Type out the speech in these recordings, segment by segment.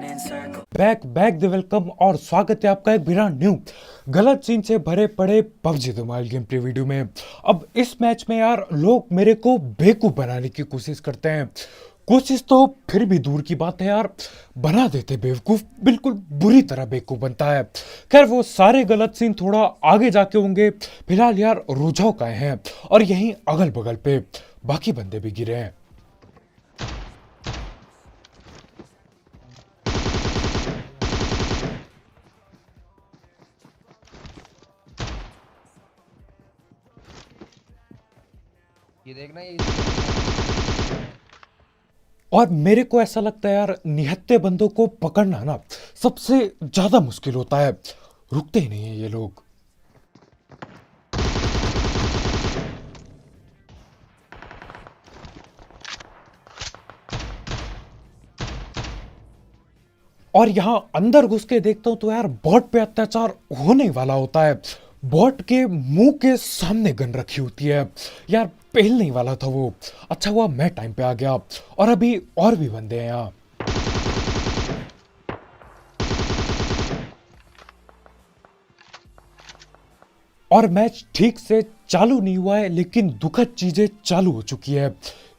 Back back the welcome और स्वागत है आपका एक बिना न्यू गलत सीन से भरे पड़े पबजी धमाल गेम प्ले वीडियो में। अब इस मैच में यार लोग मेरे को बेवकूफ बनाने की कोशिश करते हैं। कोशिश तो फिर भी दूर की बात है यार, बना देते बेवकूफ, बिल्कुल बुरी तरह बेवकूफ बनता है। खैर वो सारे गलत सीन थोड़ा आगे जाके होंगे, फिलहाल यार रुझाव का हैं और यहीं अगल बगल पे बाकी बंदे भी गिरे हैं। ये देखना ये और मेरे को ऐसा लगता है यार निहत्थे बंदों को पकड़ना ना सबसे ज्यादा मुश्किल होता है, रुकते ही नहीं है ये लोग। और यहां अंदर घुस के देखता हूं तो यार बॉट पे अत्याचार होने वाला होता है। बॉट के मुंह के सामने गन रखी होती है यार, पहलने वाला था वो। अच्छा हुआ मैं टाइम पे आ गया और अभी और भी बंदे हैं यहाँ। और मैच ठीक से चालू नहीं हुआ है लेकिन दुखद चीजें चालू हो चुकी है।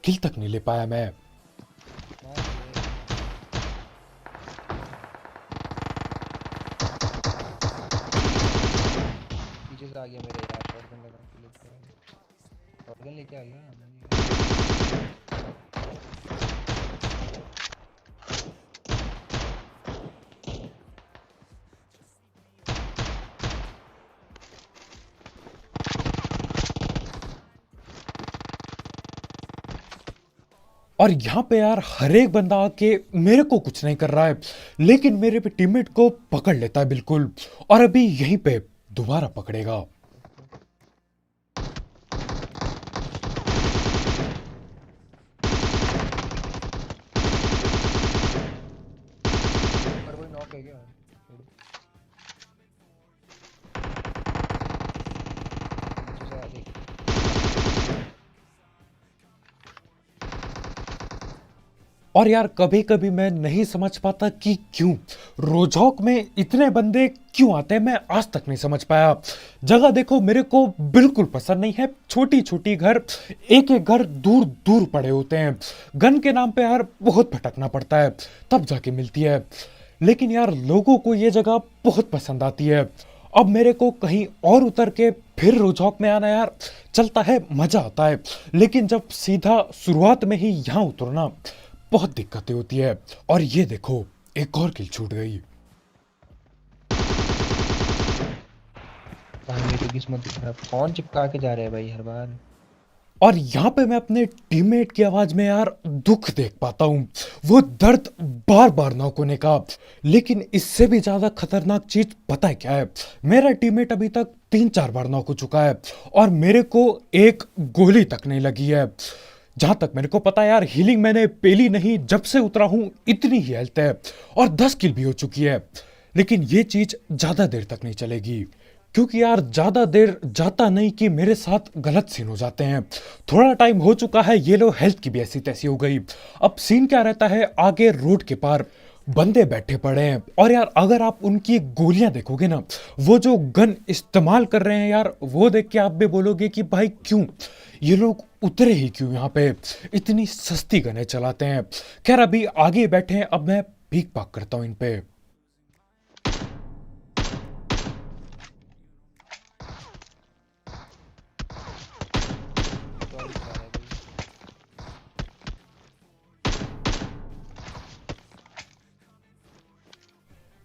किल तक नहीं ले पाया मैं। पीछे से आ गया मेरे यार, शॉटगन लगा के लेके शॉटगन लेके आ गया। और यहाँ पे यार हर एक बंदा आके मेरे को कुछ नहीं कर रहा है लेकिन मेरे पे टीममेट को पकड़ लेता है बिल्कुल, और अभी यहीं पे दोबारा पकड़ेगा। पर कोई नॉक है क्या? पीछे से आ देख। और यार कभी कभी मैं नहीं समझ पाता कि क्यों रोजौक में इतने बंदे क्यों आते हैं, मैं आज तक नहीं समझ पाया। जगह देखो मेरे को बिल्कुल पसंद नहीं है, छोटी छोटी घर, एक एक घर दूर दूर पड़े होते हैं। गन के नाम पे यार बहुत भटकना पड़ता है तब जाके मिलती है। लेकिन यार लोगों को ये जगह बहुत पसंद आती है। अब मेरे को कहीं और उतर के फिर रोजौक में आना यार चलता है, मजा आता है, लेकिन जब सीधा शुरुआत में ही यहाँ उतरना बहुत दिक्कतें होती है। और ये देखो एक और किल छूट गई। भाई मेरी किस्मत खराब, कौन चिपका के जा रहा है भाई हर बार। और यहाँ पे मैं अपने टीममेट की आवाज में यार दुख देख पाता हूँ, वो दर्द बार बार नॉक होने का। लेकिन इससे भी ज्यादा खतरनाक चीज पता है क्या है, मेरा टीममेट अभी तक 3-4 बार नॉक हो चुका है और मेरे को एक गोली तक नहीं लगी है। जहां तक मेरे को पता है यार हीलिंग मैंने पेली नहीं, जब से उतरा हूं इतनी ही हेल्थ है और 10 किल भी हो चुकी है। लेकिन ये चीज ज्यादा देर तक नहीं चलेगी क्योंकि यार ज्यादा देर जाता नहीं कि मेरे साथ गलत सीन हो जाते हैं। थोड़ा टाइम हो चुका है, ये लो हेल्थ की भी ऐसी तैसी हो गई। अब सीन क्या रहता है, आगे रोड के पार बंदे बैठे पड़े हैं और यार अगर आप उनकी गोलियां देखोगे ना, वो जो गन इस्तेमाल कर रहे हैं यार, वो देख के आप भी बोलोगे कि भाई क्यों ये लोग उतरे ही क्यों यहाँ पे, इतनी सस्ती गनें चलाते हैं। खैर अभी आगे बैठे हैं, अब मैं भीख पाक करता हूँ इन पे। सॉरी चला रहा है कोई।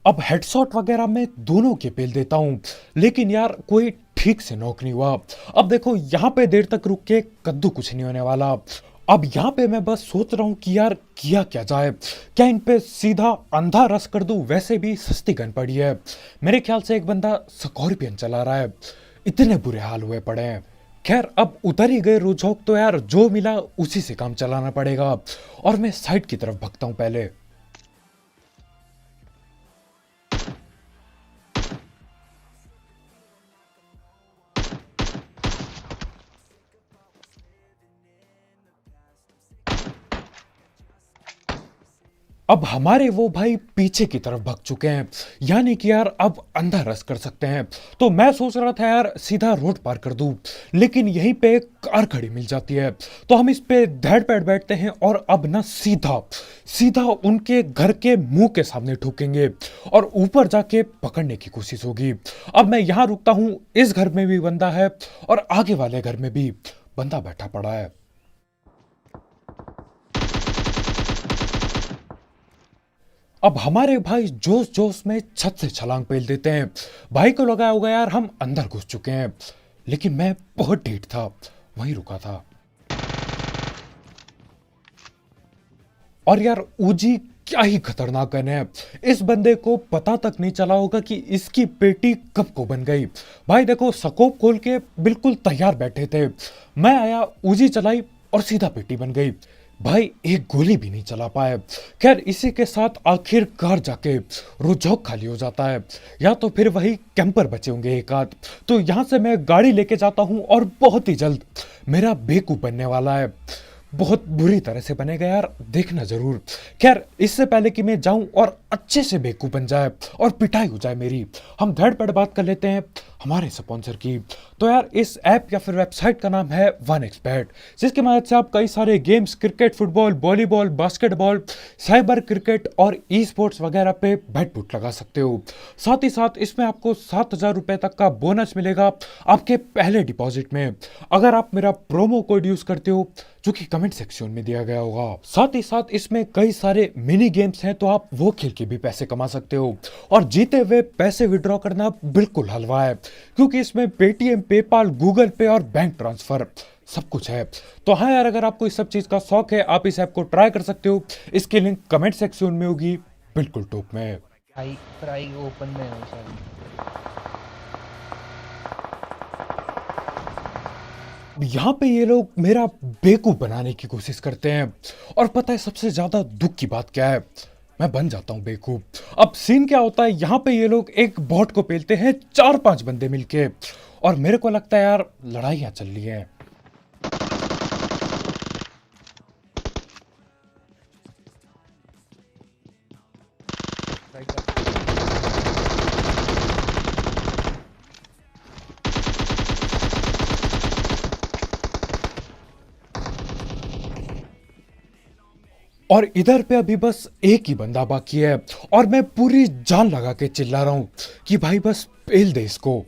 अब हेडशॉट वगैरह मैं दोनों के पेल देता हूं लेकिन यार कोई ठीक से नॉक नहीं हुआ। अब देखो यहाँ पे देर तक रुक के कद्दू कुछ नहीं होने वाला। अब यहाँ पे मैं बस सोच रहा हूँ कि यार किया क्या जाए, क्या इन पे सीधा अंधा रस कर दूं, वैसे भी सस्ती गन पड़ी है। मेरे ख्याल से एक बंदा स्कॉर्पियन चला रहा है, इतने बुरे हाल हुए पड़े हैं। खैर अब उतर ही गए रोजौक तो यार जो मिला उसी से काम चलाना पड़ेगा और मैं साइड की तरफ भगता हूँ पहले। अब हमारे वो भाई पीछे की तरफ भाग चुके हैं, यानी कि यार अब अंधा रस कर सकते हैं। तो मैं सोच रहा था यार सीधा रोड पार कर दूं, लेकिन यहीं पे एक कार खड़ी मिल जाती है। तो हम इस पे धड़ पैर बैठते हैं और अब ना सीधा सीधा उनके घर के मुंह के सामने ठोकेंगे और ऊपर जाके पकड़ने की कोशिश होगी। अब मैं यहाँ रुकता हूँ, इस घर में भी बंदा है और आगे वाले घर में भी बंदा बैठा पड़ा है। अब हमारे भाई जोश जोश में छत से छलांग पेल देते हैं। भाई को लगा होगा यार हम अंदर घुस चुके हैं, लेकिन मैं बहुत ढीठ था, वहीं रुका था। और यार उजी क्या ही खतरनाक गन है, इस बंदे को पता तक नहीं चला होगा कि इसकी पेटी कब को बन गई। भाई देखो स्कोप खोल के बिल्कुल तैयार बैठे थे, मैं आया, उजी चलाई और सीधा पेटी बन गई। भाई एक गोली भी नहीं चला पाए। खैर इसी के साथ आखिरकार जाके रुझान खाली हो जाता है, या तो फिर वही कैंपर बचे होंगे एक आध। तो यहां से मैं गाड़ी लेके जाता हूं और बहुत ही जल्द मेरा बेवकूफ बनने वाला है, बहुत बुरी तरह से बनेगा यार, देखना जरूर। खैर इससे पहले कि मैं जाऊं और अच्छे से बेवकूफ बन जाए और पिटाई हो जाए मेरी, हम धड़ पड़ बात कर लेते हैं हमारे स्पॉन्सर की। तो यार इस ऐप या फिर वेबसाइट का नाम है 1xBet, जिसकी मदद से आप कई सारे games, cricket, football, volleyball, basketball, cyber cricket और ई स्पोर्ट्स वगैरह पे बैट बुट लगा सकते हो। साथ ही साथ इसमें आपको 7,000 रुपए तक का बोनस मिलेगा आपके पहले डिपॉजिट में, अगर आप मेरा प्रोमो कोड यूज करते हो, जो कि कमेंट सेक्शन में दिया गया होगा। साथ ही साथ इसमें कई सारे मिनी गेम्स हैं, तो आप वो खेल के भी पैसे कमा सकते हो। और जीते हुए पैसे विड्रॉ करना बिल्कुल हलवा है, क्योंकि इसमें पेटीएम, पेपाल, गूगल पे और बैंक ट्रांसफर सब कुछ है। तो हाँ यार, अगर आपको इस सब चीज का शौक है, आप इस ऐप को ट्राई कर सकते हो। इसकी लिंक कमेंट सेक्शन में होगी, बिल्कुल टॉप में। आई फ्राई ओपन में है सॉरी। यहाँ पे ये लोग मेरा बेवकूफ बनाने की कोशिश करते हैं, और पता है सबसे ज्यादा दुख की बात क्या है, मैं बन जाता हूँ बेवकूफ। अब सीन क्या होता है, यहाँ पे ये लोग एक बॉट को पेलते हैं 4-5 बंदे मिलके, और मेरे को लगता है यार लड़ाइयाँ चल रही हैं। राइट का और इधर पे अभी बस एक ही बंदा बाकी है, और मैं पूरी जान लगा के चिल्ला रहा हूं कि भाई बस पेल दे इसको।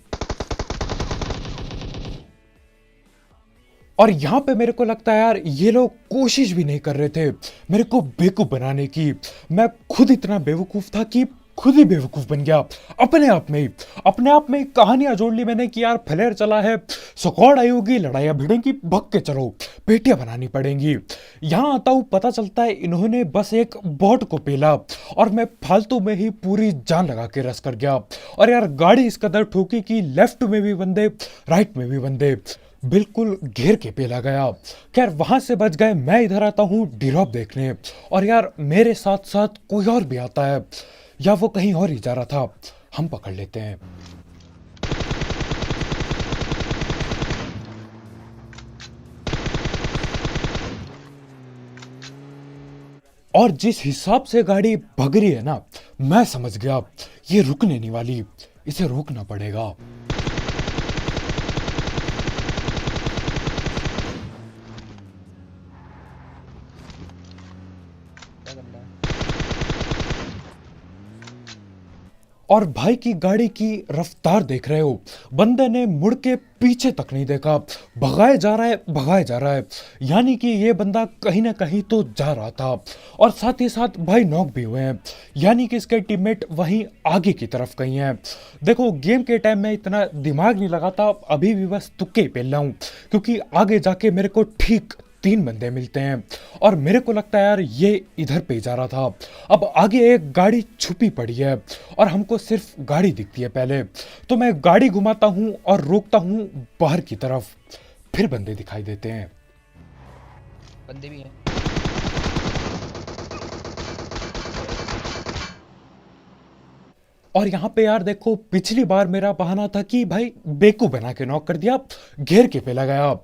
और यहां पे मेरे को लगता है यार ये लोग कोशिश भी नहीं कर रहे थे मेरे को बेवकूफ बनाने की, मैं खुद इतना बेवकूफ था कि खुद ही बेवकूफ बन गया अपने आप में ही कहानियां जोड़ ली मैंने कि यार फ्लेयर चला है, स्क्वाड आई होगी, लड़ाइयां भिड़ेंगी, भग के चलो पेटियां बनानी पड़ेंगी। यहां आता हूं, पता चलता है इन्होंने बस एक बॉट को पेला, और मैं फालतू में ही पूरी जान लगा के रस कर गया। और यार गाड़ी इस कदर ठोकी कि लेफ्ट में भी बंदे, राइट में भी बंदे, बिल्कुल घेर के पेला गया। खैर वहां से बच गए, मैं इधर आता हूँ ड्रॉप देखने, और यार मेरे साथ साथ कोई और भी आता है, या वो कहीं और ही जा रहा था, हम पकड़ लेते हैं। और जिस हिसाब से गाड़ी भग रही है ना, मैं समझ गया ये रुकने नहीं वाली, इसे रोकना पड़ेगा। क्या करना है? और भाई की गाड़ी की रफ्तार देख रहे हो, बंदे ने मुड़ के पीछे तक नहीं देखा, भगाए जा रहा है, भगाए जा रहा है, यानी कि ये बंदा कहीं ना कहीं तो जा रहा था। और साथ ही साथ भाई नॉक भी हुए हैं, यानी कि इसके टीममेट वहीं आगे की तरफ कहीं हैं। देखो गेम के टाइम में इतना दिमाग नहीं लगाता, अभी भी बस तुक्के ही पेल रहा हूँ, क्योंकि आगे जाके मेरे को ठीक 3 बंदे मिलते हैं, और मेरे को लगता है यार ये इधर पे जा रहा था। अब आगे एक गाड़ी छुपी पड़ी है, और हमको सिर्फ गाड़ी दिखती है पहले, तो मैं गाड़ी घुमाता हूं और रोकता हूं बाहर की तरफ, फिर बंदे दिखाई देते हैं। बंदे भी हैं। और यहाँ पे यार देखो, पिछली बार मेरा बहाना था कि भाई बेवकूफ बना के नॉक कर दिया, घेर के पे लगाया।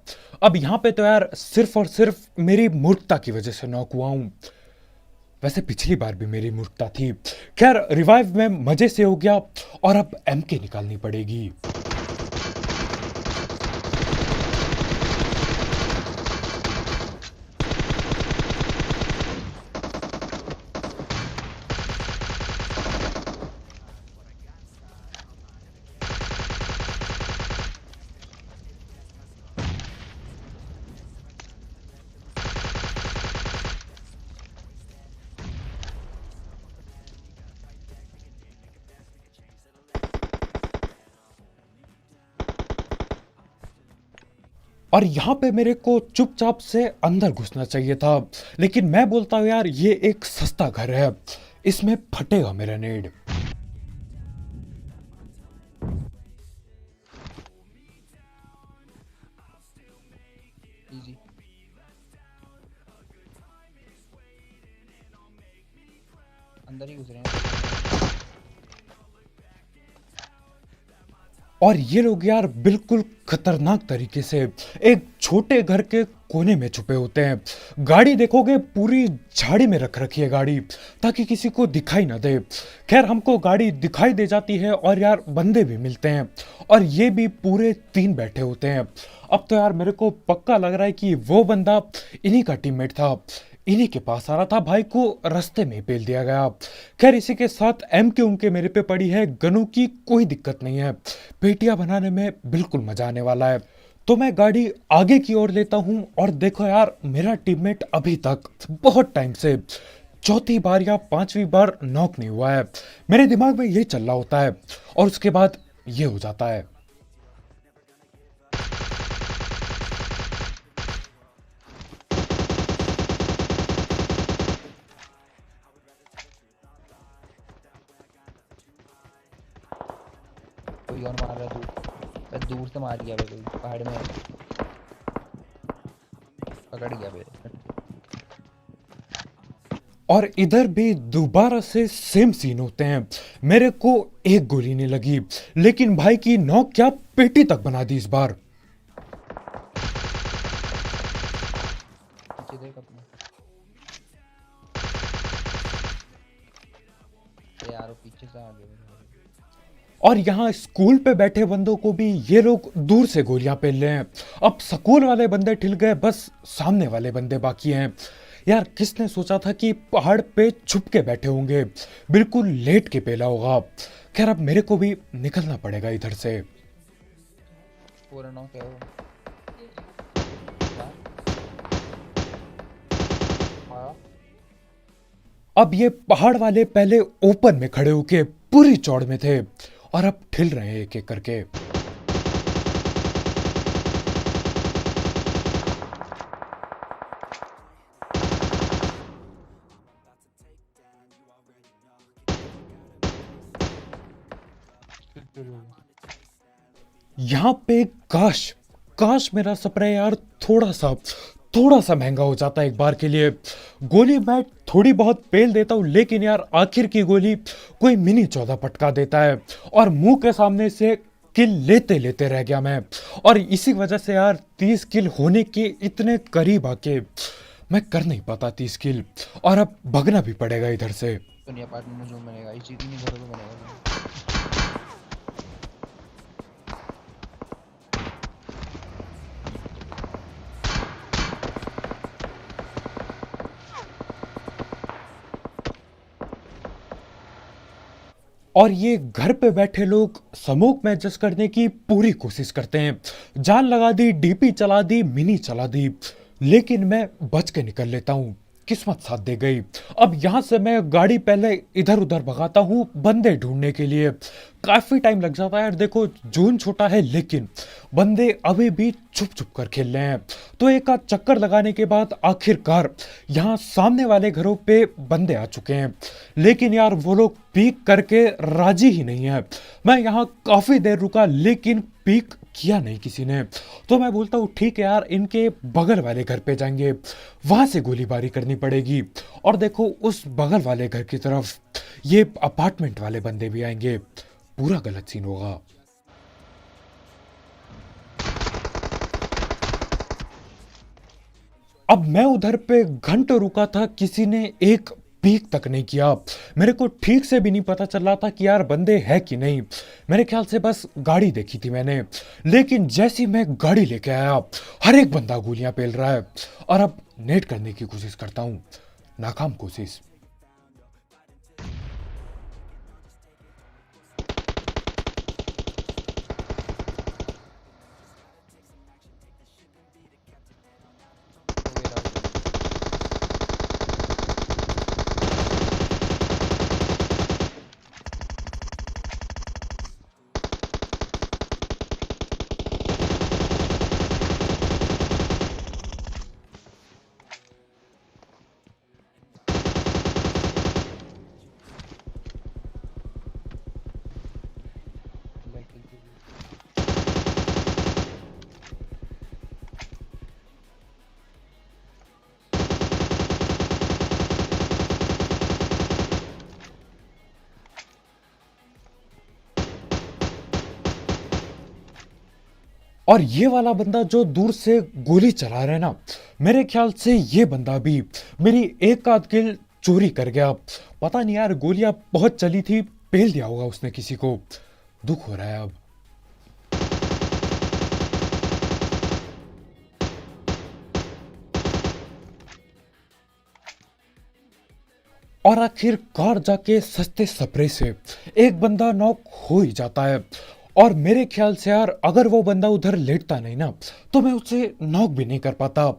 अब यहाँ पे तो यार सिर्फ और सिर्फ मेरी मूर्खता की वजह से नॉक हुआ हूं। वैसे पिछली बार भी मेरी मूर्खता थी। खैर रिवाइव में मजे से हो गया और अब एमके निकालनी पड़ेगी। और यहाँ पे मेरे को चुपचाप से अंदर घुसना चाहिए था, लेकिन मैं बोलता हूँ यार ये एक सस्ता घर है, इसमें फटेगा मेरा नेड। इजी। अंदर ही घुस रहे हैं। और ये लोग यार बिल्कुल खतरनाक तरीके से एक छोटे घर के कोने में छुपे होते हैं। गाड़ी देखोगे पूरी झाड़ी में रख रखी है गाड़ी, ताकि किसी को दिखाई ना दे। खैर हमको गाड़ी दिखाई दे जाती है और यार बंदे भी मिलते हैं, और ये भी पूरे 3 बैठे होते हैं। अब तो यार मेरे को पक्का लग रहा है कि वो बंदा इन्हीं का टीममेट था, इन्हीं के पास आ रहा था, भाई को रास्ते में ही पेल दिया गया। खैर इसी के साथ एम के उनके मेरे पे पड़ी है, गनों की कोई दिक्कत नहीं है, पेटियां बनाने में बिल्कुल मजा आने वाला है। तो मैं गाड़ी आगे की ओर लेता हूं और देखो यार मेरा टीममेट अभी तक बहुत टाइम से चौथी बार या 5वीं बार नॉक नहीं हुआ है। मेरे दिमाग में ये चल रहा होता है और उसके बाद ये हो जाता है। कोई और मार रहा है दूर, दूर से मार गया कोई पहाड़ में, पकड़ गया मेरे। और इधर भी दोबारा से सेम सीन होते हैं। मेरे को एक गोली नहीं लगी, लेकिन भाई की नॉक क्या पेटी तक बना दी इस बार। पीछे देख अपने। यार वो पीछे से आ गए। और यहाँ स्कूल पे बैठे बंदों को भी ये लोग दूर से गोलियां पेल रहे हैं। अब स्कूल वाले बंदे ठिल गए, बस सामने वाले बंदे बाकी हैं। यार किसने सोचा था कि पहाड़ पे छुप के बैठे होंगे, बिल्कुल लेट के पेला होगा। खैर अब मेरे को भी निकलना पड़ेगा इधर से। पूरा नॉक है वो। हाँ। अब ये पहाड़ वाले पहले ओपन में खड़े होके पूरी चौड़ में थे और अब ठिल रहे हैं एक एक करके। यहाँ पे काश काश मेरा स्प्रे यार थोड़ा सा महंगा हो जाता एक बार के लिए। गोली मैं थोड़ी बहुत पेल देता हूँ, लेकिन यार आखिर की गोली कोई मिनी 14 पटका देता है और मुंह के सामने से किल लेते लेते रह गया मैं। और इसी वजह से यार 30 किल होने के इतने करीब आके मैं कर नहीं पाता 30 किल, और अब भगना भी पड़ेगा इधर से। तो नहीं अपार्टमेंट में जो बनेगा, इस चीज नहीं घरों में बनेगा। और ये घर पे बैठे लोग स्मोक में एडजस्ट करने की पूरी कोशिश करते हैं। जान लगा दी, डीपी चला दी, मिनी चला दी, लेकिन मैं बच के निकल लेता हूँ, किस्मत साथ दे गई। अब यहाँ से मैं गाड़ी पहले इधर उधर भगाता हूँ बंदे ढूंढने के लिए। काफी टाइम लग जाता है यार, देखो जून छोटा है लेकिन बंदे अभी भी छुप छुप कर खेल रहे हैं। तो एक आध चक्कर लगाने के बाद आखिरकार यहाँ सामने वाले घरों पे बंदे आ चुके हैं, लेकिन यार वो लोग पीक करके राजी ही नहीं है। मैं यहाँ काफी देर रुका लेकिन पीक किया नहीं किसी ने। तो मैं बोलता हूँ ठीक है यार, इनके बगल वाले घर पे जाएंगे, वहां से गोलीबारी करनी पड़ेगी। और देखो उस बगल वाले घर की तरफ ये अपार्टमेंट वाले बंदे भी आएंगे, पूरा गलत सीन होगा। अब मैं उधर पे घंटों रुका था, किसी ने एक पीक तक नहीं किया। मेरे को ठीक से भी नहीं पता चल रहा था कि यार बंदे है कि नहीं। मेरे ख्याल से बस गाड़ी देखी थी मैंने, लेकिन जैसी मैं गाड़ी लेके आया हर एक बंदा गोलियां पेल रहा है। और अब नेट करने की कोशिश करता हूँ, नाकाम कोशिश। हो गया राउंड। बैक किल की हुई। और ये वाला बंदा जो दूर से गोली चला रहा है ना, मेरे ख्याल से ये बंदा भी मेरी एक आध किल चोरी कर गया। पता नहीं यार, गोलियां बहुत चली थी, पेल दिया होगा उसने किसी को। दुख हो रहा है अब। और आखिरकार जाके सस्ते स्प्रे से एक बंदा नॉक हो ही जाता है। और मेरे ख्याल से यार, अगर वो बंदा उधर लेटता नहीं ना, तो मैं उसे नॉक भी नहीं कर पाता।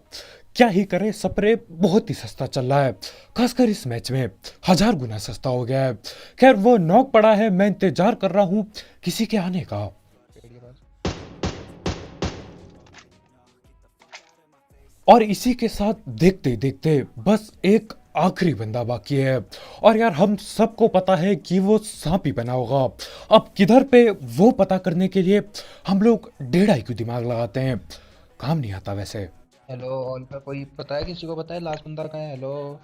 क्या ही करे, स्प्रे बहुत ही सस्ता चल रहा है, खासकर इस मैच में 1000 गुना सस्ता हो गया है। खैर, वो नॉक पड़ा है, मैं इंतजार कर रहा हूँ किसी के आने का। पेड़ के पास। और इसी के साथ देखते देखते बस एक आखिरी बंदा बाकी है। और यार, हम सबको पता है कि वो सांप ही बना होगा। अब किधर पे वो पता करने के लिए हम लोग 1.5 IQ दिमाग लगाते हैं, काम नहीं आता वैसे। हेलो ऑल का कोई पता है, किसी को पता है लास्ट बंदा कहाँ है? हेलो।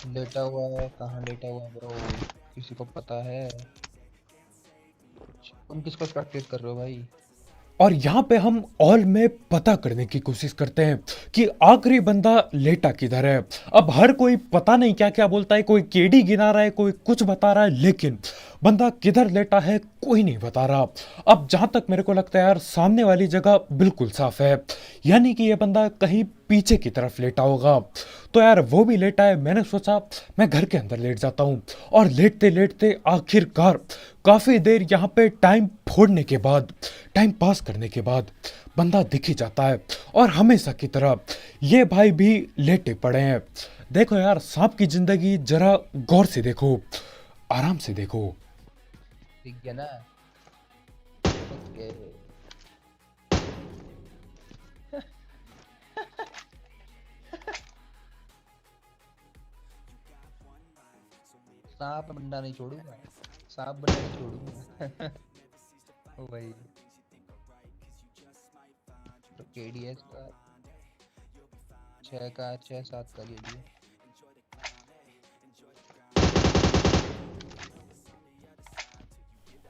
लेटा हुआ है, कहाँ लेटा हुआ है ब्रो? किसी को पता है? तुम किसको स्पेक्टेट कर रहे हो भाई? और यहाँ पे हम ऑल में पता करने की कोशिश करते हैं कि आखिरी बंदा लेटा किधर है। अब हर कोई पता नहीं क्या क्या बोलता है, कोई केडी गिना रहा है, कोई कुछ बता रहा है, लेकिन बंदा किधर लेटा है कोई नहीं बता रहा। अब जहां तक मेरे को लगता है यार, सामने वाली जगह बिल्कुल साफ है, यानी कि ये बंदा कहीं पीछे की तरफ लेटा होगा। तो यार, वो भी लेटा है, मैंने सोचा मैं घर के अंदर लेट जाता हूँ। और लेटते लेटते आखिरकार काफी देर यहाँ पे टाइम फोड़ने के बाद, टाइम पास करने के बाद बंदा दिख ही जाता है। और हमेशा की तरह ये भाई भी लेटे पड़े हैं। देखो यार, सांप की जिंदगी जरा गौर से देखो, आराम से देखो। दिख गया ना? ओके। सांप बंदा नहीं छोड़ूंगा, सांप बंदा नहीं छोड़ूंगा। ओ भाई, तो केडीएस का 6 का ले लिया।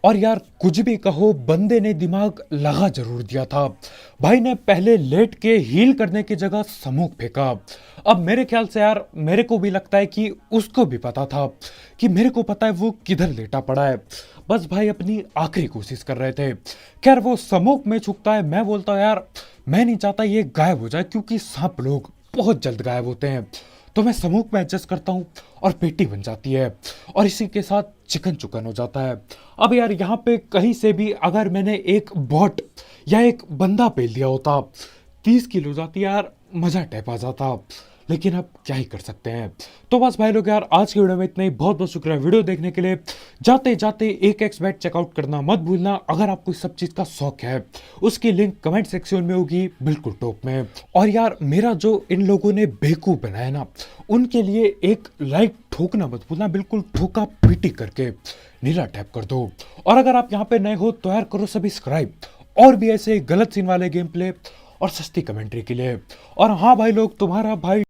और यार, कुछ भी कहो, बंदे ने दिमाग लगा जरूर दिया था। भाई ने पहले लेट के हील करने की जगह समूक फेंका। अब मेरे ख्याल से यार, मेरे को भी लगता है कि उसको भी पता था कि मेरे को पता है वो किधर लेटा पड़ा है। बस भाई अपनी आखिरी कोशिश कर रहे थे। खैर, वो समूक में छुपता है। मैं बोलता हूँ यार, मैं नहीं चाहता ये गायब हो जाए, क्योंकि सांप लोग बहुत जल्द गायब होते हैं। तो मैं समूह में एडजस्ट करता हूँ और पेटी बन जाती है। और इसी के साथ चिकन चुकन हो जाता है। अब यार, यहाँ पे कहीं से भी अगर मैंने एक बॉट या एक बंदा पेल दिया होता, 30 किलो जाती यार, मजा टाइप आ जाता। लेकिन अब क्या ही कर सकते हैं। तो बस भाई लोग यार, आज की वीडियो में इतना ही। बहुत बहुत शुक्रिया वीडियो देखने के लिए। जाते जाते एक एक्सबेट चेकआउट करना मत भूलना, अगर आपको इस सब चीज का शौक है। उसकी लिंक कमेंट सेक्शन में होगी, बिल्कुल टॉप में। और यार, मेरा जो इन लोगों ने बेवकूफ बनाया ना, उनके लिए एक लाइक ठोकना मत भूलना, बिल्कुल ठोका पीटी करके नीला टैप कर दो। और अगर आप यहाँ पे नए हो तो यार करो सब्सक्राइब, और भी ऐसे गलत सीन वाले गेम प्ले और सस्ती कमेंट्री के लिए। और हाँ भाई लोग, तुम्हारा भाई